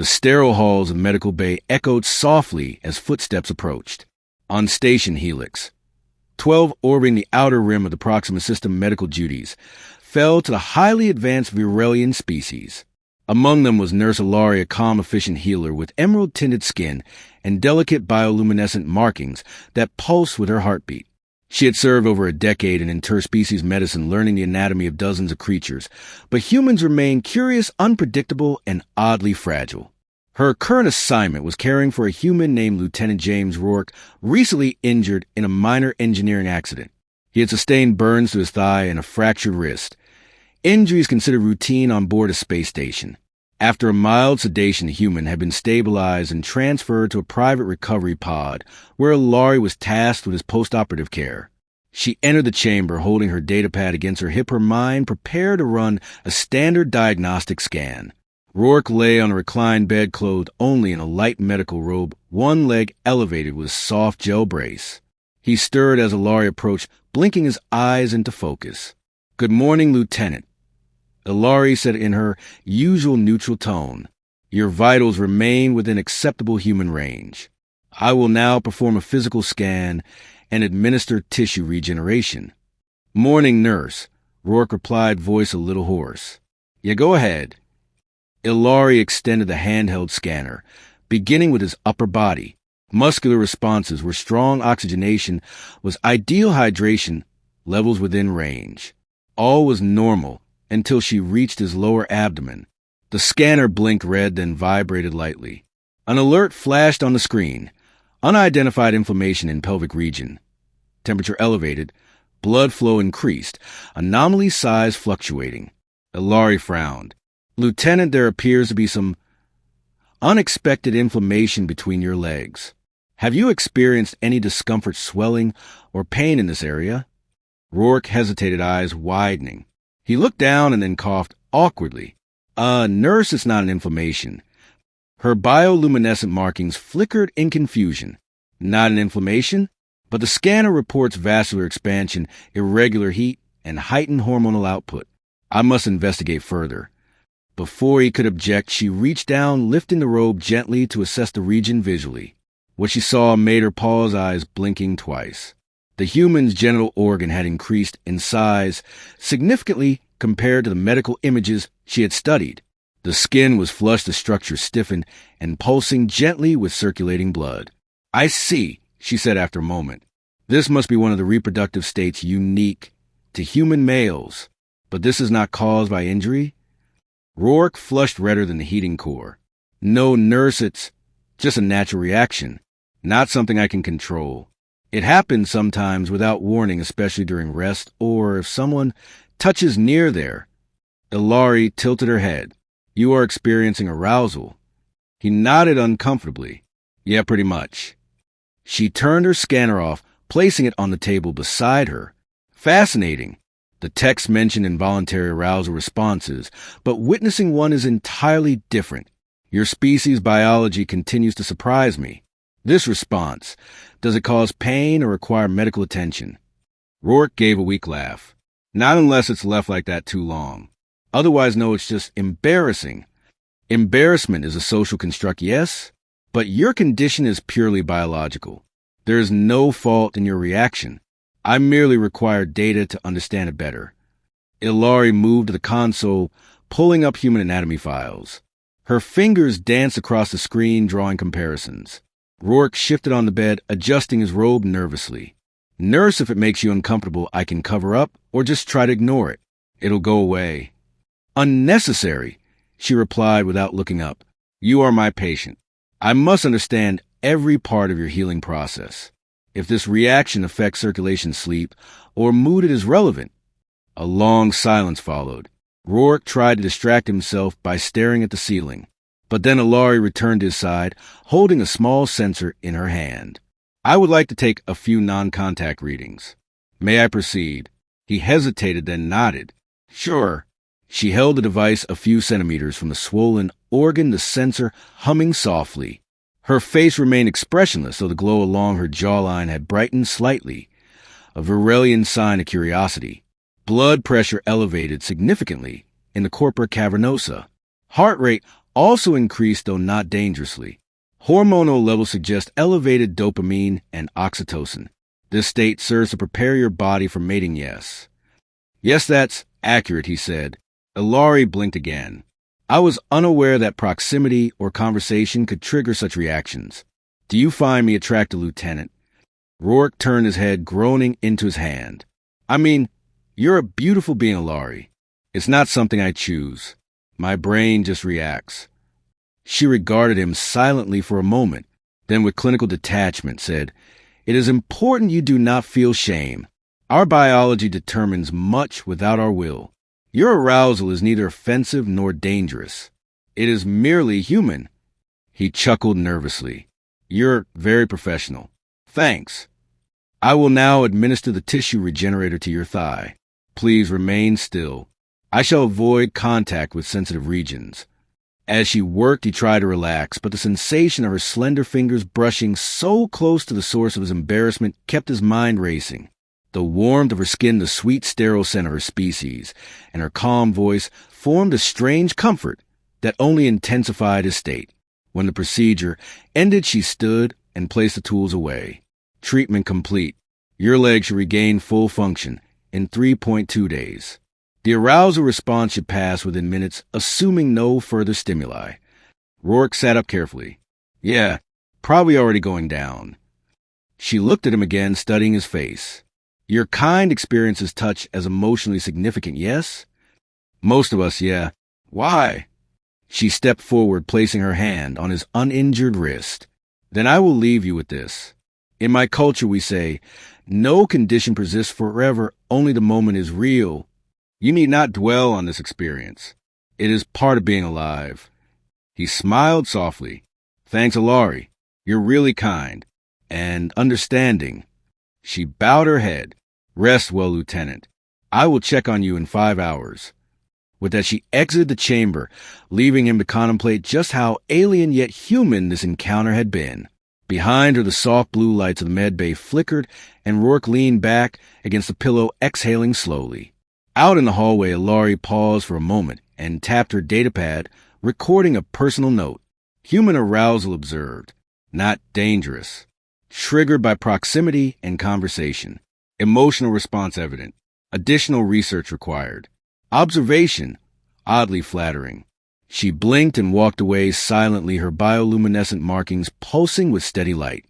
The sterile halls of Medical Bay echoed softly as footsteps approached. On Station Helix, 12 orbiting the outer rim of the Proxima System medical duties, fell to the highly advanced Virelian species. Among them was Nurse Ilaria, a calm, efficient healer with emerald-tinted skin and delicate bioluminescent markings that pulsed with her heartbeat. She had served over a decade in interspecies medicine, learning the anatomy of dozens of creatures, but humans remained curious, unpredictable, and oddly fragile. Her current assignment was caring for a human named Lieutenant James Rourke, recently injured in a minor engineering accident. He had sustained burns to his thigh and a fractured wrist, injuries considered routine on board a space station. After a mild sedation, the human had been stabilized and transferred to a private recovery pod, where Laurie was tasked with his post-operative care. She entered the chamber holding her datapad against her hip, her mind prepared to run a standard diagnostic scan. Rourke lay on a reclined bed, clothed only in a light medical robe, one leg elevated with a soft gel brace. He stirred as Laurie approached, blinking his eyes into focus. "Good morning, Lieutenant," Laurie said in her usual neutral tone. "Your vitals remain within acceptable human range. I will now perform a physical scan and administer tissue regeneration." "Morning, nurse," Rourke replied, voice a little hoarse. "Yeah, go ahead." Laurie extended the handheld scanner, beginning with his upper body. Muscular responses were strong, oxygenation was ideal, hydration levels within range. All was normal until she reached his lower abdomen. The scanner blinked red, then vibrated lightly. An alert flashed on the screen. Unidentified inflammation in pelvic region. Temperature elevated. Blood flow increased. Anomaly size fluctuating. Laurie frowned. "Lieutenant, there appears to be some unexpected inflammation between your legs. Have you experienced any discomfort, swelling, or pain in this area?" Rourke hesitated, eyes widening. He looked down and then coughed awkwardly. Nurse, it's not an inflammation." Her bioluminescent markings flickered in confusion. "Not an inflammation? But the scanner reports vascular expansion, irregular heat, and heightened hormonal output. I must investigate further." Before he could object, she reached down, lifting the robe gently to assess the region visually. What she saw made her pause, eyes blinking twice. The human's genital organ had increased in size significantly compared to the medical images she had studied. The skin was flush, the structure stiffened and pulsing gently with circulating blood. "I see," she said after a moment. "This must be one of the reproductive states unique to human males. But this is not caused by injury?" Rourke flushed redder than the heating core. "No, nurse, it's just a natural reaction, not something I can control. It happens sometimes without warning, especially during rest or if someone touches near there." Laurie tilted her head. "You are experiencing arousal." He nodded uncomfortably. "Yeah, pretty much." She turned her scanner off, placing it on the table beside her. "Fascinating. The text mentioned involuntary arousal responses, but witnessing one is entirely different. Your species' biology continues to surprise me. This response, does it cause pain or require medical attention?" Rourke gave a weak laugh. "Not unless it's left like that too long. Otherwise, no, it's just embarrassing. Embarrassment is a social construct, yes, but your condition is purely biological. There is no fault in your reaction. I merely require data to understand it better." Laurie moved to the console, pulling up human anatomy files. Her fingers danced across the screen, drawing comparisons. Rourke shifted on the bed, adjusting his robe nervously. "Nurse, if it makes you uncomfortable, I can cover up or just try to ignore it. It'll go away." "Unnecessary," she replied without looking up. "You are my patient. I must understand every part of your healing process. If this reaction affects circulation, sleep, or mood, it is relevant." A long silence followed. Rourke tried to distract himself by staring at the ceiling, but then Laurie returned to his side, holding a small sensor in her hand. "I would like to take a few non-contact readings. May I proceed?" He hesitated, then nodded. "Sure." She held the device a few centimeters from the swollen organ, the sensor humming softly. Her face remained expressionless, though the glow along her jawline had brightened slightly, a Virelian sign of curiosity. Blood pressure elevated significantly in the corpora cavernosa. Heart rate also increased, though not dangerously. Hormonal levels suggest elevated dopamine and oxytocin. This state serves to prepare your body for mating, yes. Yes, that's accurate, he said. Ilari blinked again. I was unaware that proximity or conversation could trigger such reactions. Do you find me attractive, Lieutenant? Rourke turned his head, groaning into his hand. I mean, you're a beautiful being, Ilari. It's not something I choose. My brain just reacts. She regarded him silently for a moment, then with clinical detachment said, It is important you do not feel shame. Our biology determines much without our will. Your arousal is neither offensive nor dangerous. It is merely human. He chuckled nervously. You're very professional. Thanks. I will now administer the tissue regenerator to your thigh. Please remain still. I shall avoid contact with sensitive regions. As she worked, he tried to relax, but the sensation of her slender fingers brushing so close to the source of his embarrassment kept his mind racing. The warmth of her skin, the sweet sterile scent of her species, and her calm voice formed a strange comfort that only intensified his state. When the procedure ended, she stood and placed the tools away. Treatment complete. Your leg should regain full function in 3.2 days. The arousal response should pass within minutes, assuming no further stimuli. Rourke sat up carefully. Yeah, probably already going down. She looked at him again, studying his face. Your kind experiences touch as emotionally significant, yes? Most of us, yeah. Why? She stepped forward, placing her hand on his uninjured wrist. Then I will leave you with this. In my culture, we say, no condition persists forever, only the moment is real. You need not dwell on this experience. It is part of being alive. He smiled softly. Thanks, Ilari. You're really kind and understanding. She bowed her head. Rest well, Lieutenant. I will check on you in 5 hours. With that, she exited the chamber, leaving him to contemplate just how alien yet human this encounter had been. Behind her, the soft blue lights of the med bay flickered, and Rourke leaned back against the pillow, exhaling slowly. Out in the hallway, Ilari paused for a moment and tapped her datapad, recording a personal note. Human arousal observed. Not dangerous. Triggered by proximity and conversation. Emotional response evident. Additional research required. Observation, oddly flattering. She blinked and walked away silently, her bioluminescent markings pulsing with steady light.